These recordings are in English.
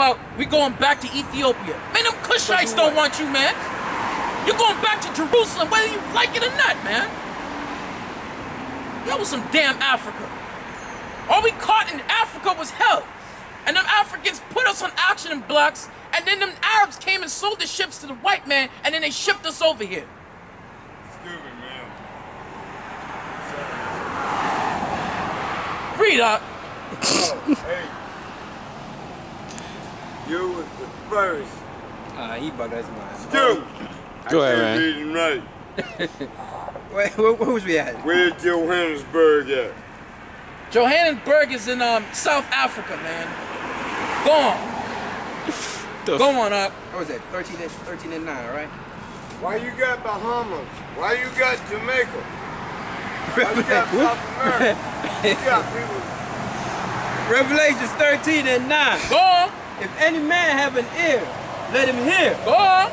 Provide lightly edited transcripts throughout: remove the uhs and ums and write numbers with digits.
about we going back to Ethiopia. Man, them Cushites don't want you, man. You're going back to Jerusalem, whether you like it or not, man. That was some damn Africa. All we caught in Africa was hell. And them Africans put us on auction blocks, and then them Arabs came and sold the ships to the white man, and then they shipped us over here. Excuse me, man. Read up. Oh, hey. You was the first. He bugged us, man. Excuse me. Go ahead, I man. can't read him right. Where was we at? Where's Johannesburg at? Johannesburg is in South Africa, man. Go on. Go on up. What was that? 13 and 9, right? Why you got Bahamas? Why you got Jamaica? Why you got South America? You got people. Revelations 13 and 9. Go on. If any man have an ear, let him hear. Go on.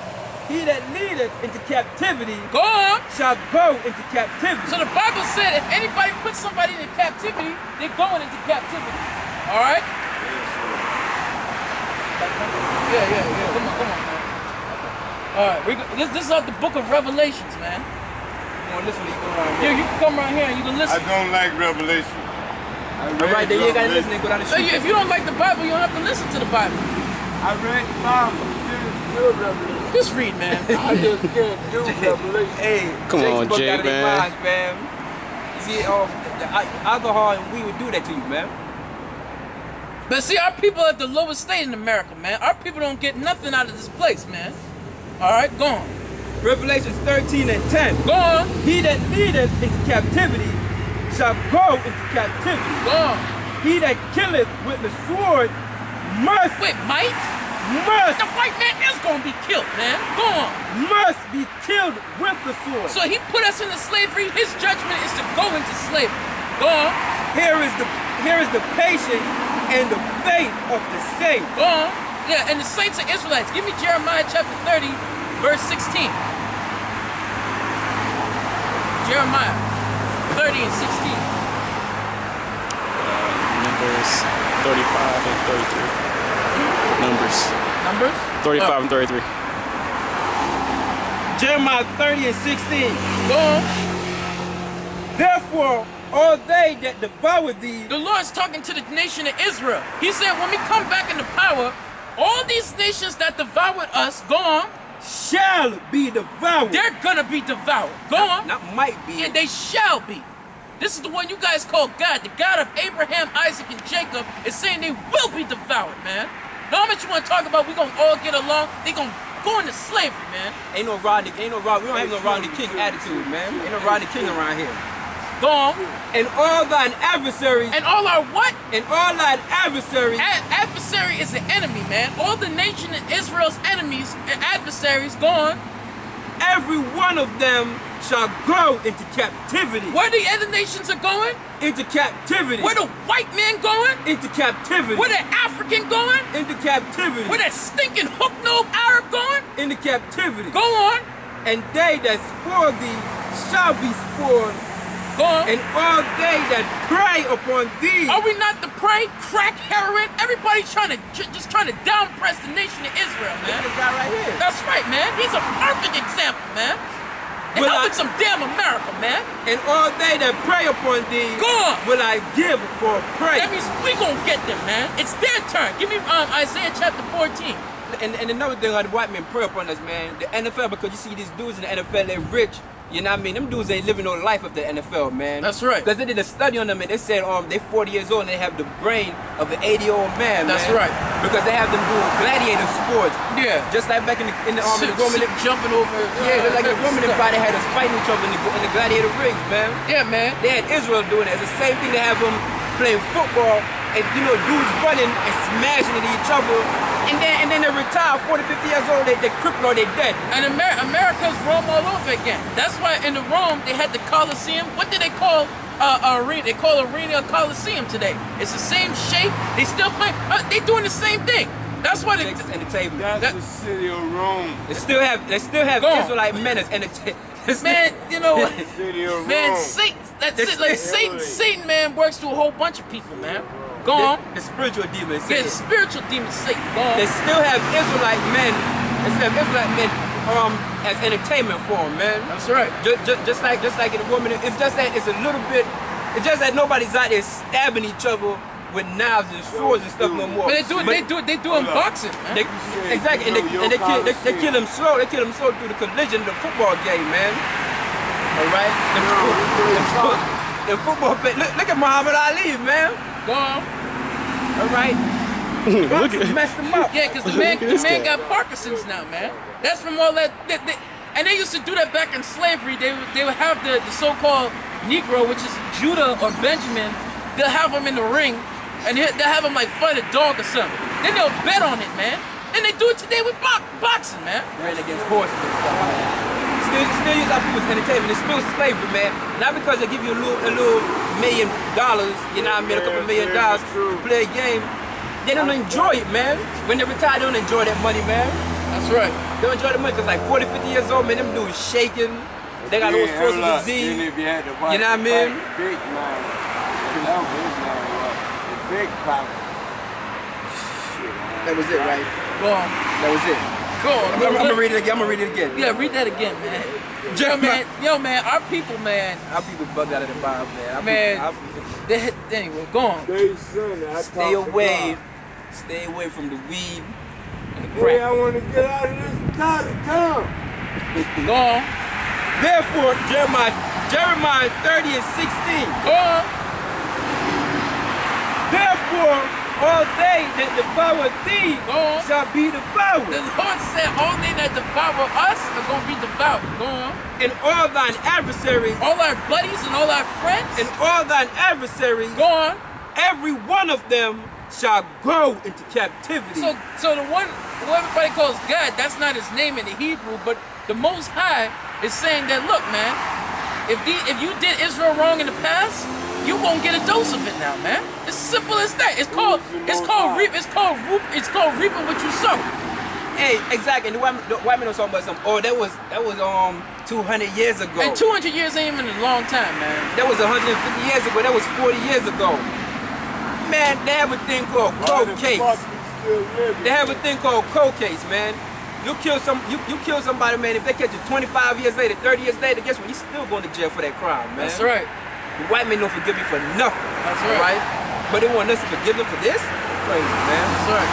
He that leadeth into captivity Go on. shall go into captivity. So the Bible said if anybody puts somebody in captivity, they're going into captivity. All right? Yeah. Come on, man. All right, this is out the book of Revelations, man. You want to listen to you go around here? Yeah, you can come around here and you can listen. I don't like Revelation. All right, then you ain't got to listen and go down the So street. if you don't like the Bible, you don't have to listen to the Bible. I read the Bible. Revelation. Just read, man. I just can't do Revelation. Hey, Come on, Jake's Jake, out of their man. minds, man. You see, the alcohol and weed would do that to you, man. But see, our people are at the lowest state in America, man. Our people don't get nothing out of this place, man. All right, go on. Revelations 13 and 10. Go on. He that leadeth into captivity shall go into captivity. Go on. He that killeth with the sword must The white man is going to be killed, man. Go on. must be killed with the sword. So he put us into slavery. His judgment is to go into slavery. Go on. Here is the patience and the faith of the saints. Go on. Yeah, and the saints are Israelites. Give me Jeremiah chapter 30, verse 16. Jeremiah 30 and 16. Numbers 35 and 33. Numbers 35 and 33. Jeremiah 30 and 16. Go on. Therefore, all they that devour thee. The Lord's talking to the nation of Israel. He said, when we come back into power, all these nations that devoured us, go on, shall be devoured. they're gonna be devoured. Go on. Not might be. Yeah, they shall be. This is the one you guys call God. The God of Abraham, Isaac, and Jacob is saying they will be devoured, man. Now how much you want to talk about we gonna all get along? They gonna go into slavery, man. We don't have no Rodney King attitude, man. Ain't no Rodney King around here. Go on. And all thine adversaries. And all our what? And all thine adversaries. Adversary is the enemy, man. All the nation of Israel's enemies and adversaries, go on. Every one of them shall go into captivity. Where the other nations are going? Into captivity. Where the white man going? Into captivity. Where the African going? Into captivity. Where that stinking hook-nosed Arab going? Into captivity. Go on. And they that spoil thee shall be spoiled. Go on. And all they that prey upon thee. Are we not the prey? Crack, heroin? Everybody's trying to down-press the nation of Israel, man. This guy right here. That's right, man. He's a perfect example, man. And helping some damn America, man. And all they that prey upon thee, go on, will I give for prey. That means we gonna get them, man. It's their turn. Give me Isaiah chapter 14. And another thing, the white men prey upon us, man. The NFL, because you see these dudes in the NFL, they're rich. You know what I mean? Them dudes ain't living no life of the NFL, man. That's right. Because they did a study on them and they said they're 40 years old and they have the brain of an 80-year-old man. That's man. right. Because they have them doing gladiator sports. Yeah. Just like back in the army, the Roman jumping over. Yeah, like the Roman Empire, they had us fighting each other in the gladiator rings, man. Yeah, man. They had Israel doing it. It's the same thing. They have them playing football and dudes running and smashing at each other. And then they retire 40, 50 years old, they crippled or they dead. And America's Rome all over again. That's why in the Rome they had the Colosseum. What did they call arena? They call arena a Colosseum today. It's the same shape. They still play. They doing the same thing. That's why they entertainment. That's the city of Rome. They still have Israelite men as entertainment. Man, you know city of man, Rome. Satan. That's it. Like Satan, man, works through a whole bunch of people, man. Go on. The spiritual demon. Yeah, the spiritual demon Satan. Go on. They still have Israelite men. They still have Israelite men as entertainment for them, man. That's right. Just like in the woman, it's just that it's a little bit. It's just that nobody's out there stabbing each other with knives and swords and stuff no more. But they do unboxing, man. Exactly, and they kill them slow. They kill them slow through the collision of the football game, man. All right. The football. Look at Muhammad Ali, man. Go on. All right. Look at messed him up. Yeah, because the man got Parkinson's now, man. That's from all that. And they used to do that back in slavery. They would have the so-called Negro, which is Judah or Benjamin. They'll have him in the ring, and they'll have him like fight a dog or something. Then they'll bet on it, man. And they do it today with boxing, man. Ran against horses and stuff, man. Still use our people's entertainment. It's still slavery, man. Not because they give you a little $1 million, you know what I mean, a couple $1 million to play a game. They don't enjoy it, man. When they retire, they don't enjoy that money, man. That's right. They don't enjoy the money because like 40, 50 years old, man, them dudes shaking. They got all sorts of disease. You know what I mean? Big man. The big power. That was it, right? Go on. That was it. Go on. I'm gonna read it again. I'm gonna read it again. Yeah, read that again, man. Yo, man, our people, man. Our people bugged out of the Bible, man. Anyway, go on. Stay away. Stay away from the weed and the Hey, crack. I want to get out of this town. Go on. Therefore, Jeremiah 30 and 16. Go on. Therefore, all they that devour thee shall be devoured. The Lord said, all they that devour us are going to be devoured. Go on. And all thine adversaries, All our buddies and all our friends. and all thine adversaries, Go on. every one of them shall go into captivity. So the one who everybody calls God, that's not his name in the Hebrew, but the Most High is saying that, look, man, if you did Israel wrong in the past, you won't get a dose of it now, man. It's simple as that. It's called reaping what you sow. Hey, exactly. The white man was talking about something. Oh, that was 200 years ago. And 200 years ain't even a long time, man. That was 150 years ago. That was 40 years ago. Man, they have a thing called cold case. They have a thing called cold case, man. You kill somebody, man. If they catch you 25 years later, 30 years later, guess what? You're still going to jail for that crime, man. That's right. The white men don't forgive you for nothing. That's right. But they want us to forgive them for this? Crazy, man. That's right.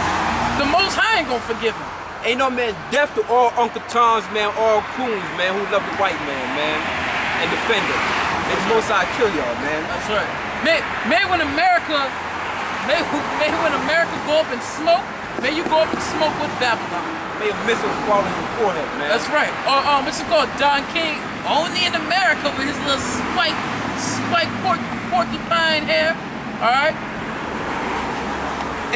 The Most High ain't gonna forgive him. Ain't no man deaf to all Uncle Toms, man, all coons, man, who love the white man, and defend them. And the Most High kill y'all, man. That's right. May when America go up in smoke, may you go up in smoke with Babylon. May a missile fall on your forehead, man. That's right. Or what's it called? Don King, only in America with his little spike porcupine hair. All right.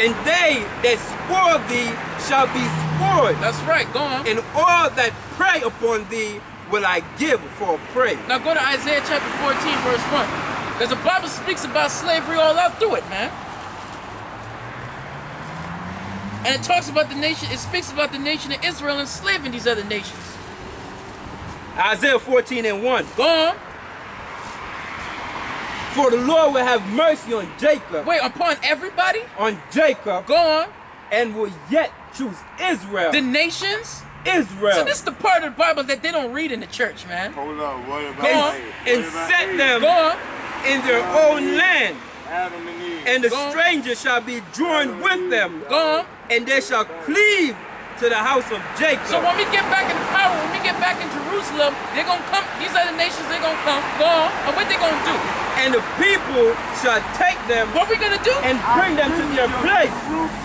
And they that spoil thee shall be spoiled. That's right. Go on. And all that prey upon thee will I give for a prey. Now go to Isaiah chapter 14, verse 1. Because the Bible speaks about slavery all out through it, man. And it talks about the nation, it speaks about the nation of Israel enslaving these other nations. Isaiah 14 and 1. Go on. For the Lord will have mercy on Jacob. Wait, upon everybody? On Jacob. Go on. And will yet choose Israel. The nations? Israel. So this is the part of the Bible that they don't read in the church, man. Hold on, what about Go on. And set them Go on. in their own land. Adam and Eve. And the stranger shall be joined with them. Go on. And they shall cleave to the house of Jacob. So when we get back in power, when we get back in Jerusalem, they're going to come, these other nations, they're going to come. Go on. And what they going to do? And the people shall take them. What we going to do? And bring them to their place.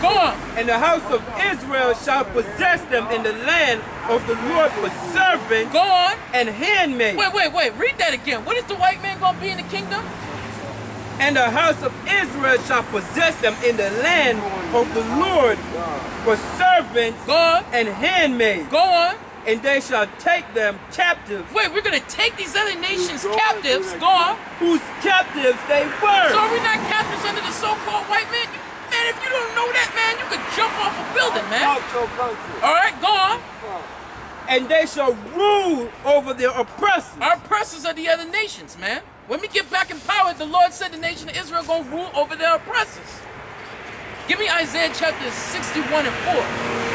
Go on. And the house of Israel shall possess them in the land of the Lord for servants. Go on. And handmaids. Wait. Read that again. What is the white man going to be in the kingdom? And the house of Israel shall possess them in the land of the Lord for servants and handmaids. Go on. And they shall take them captives. Wait, we're going to take these other nations captives. Go on. Whose captives they were. So are we not captives under the so-called white man? Man, if you don't know that, man, you could jump off a building, man. All right, go on. And they shall rule over their oppressors. Our oppressors are the other nations, man. When we get back in power, the Lord said the nation of Israel going to rule over their oppressors. Give me Isaiah chapter 61 and 4.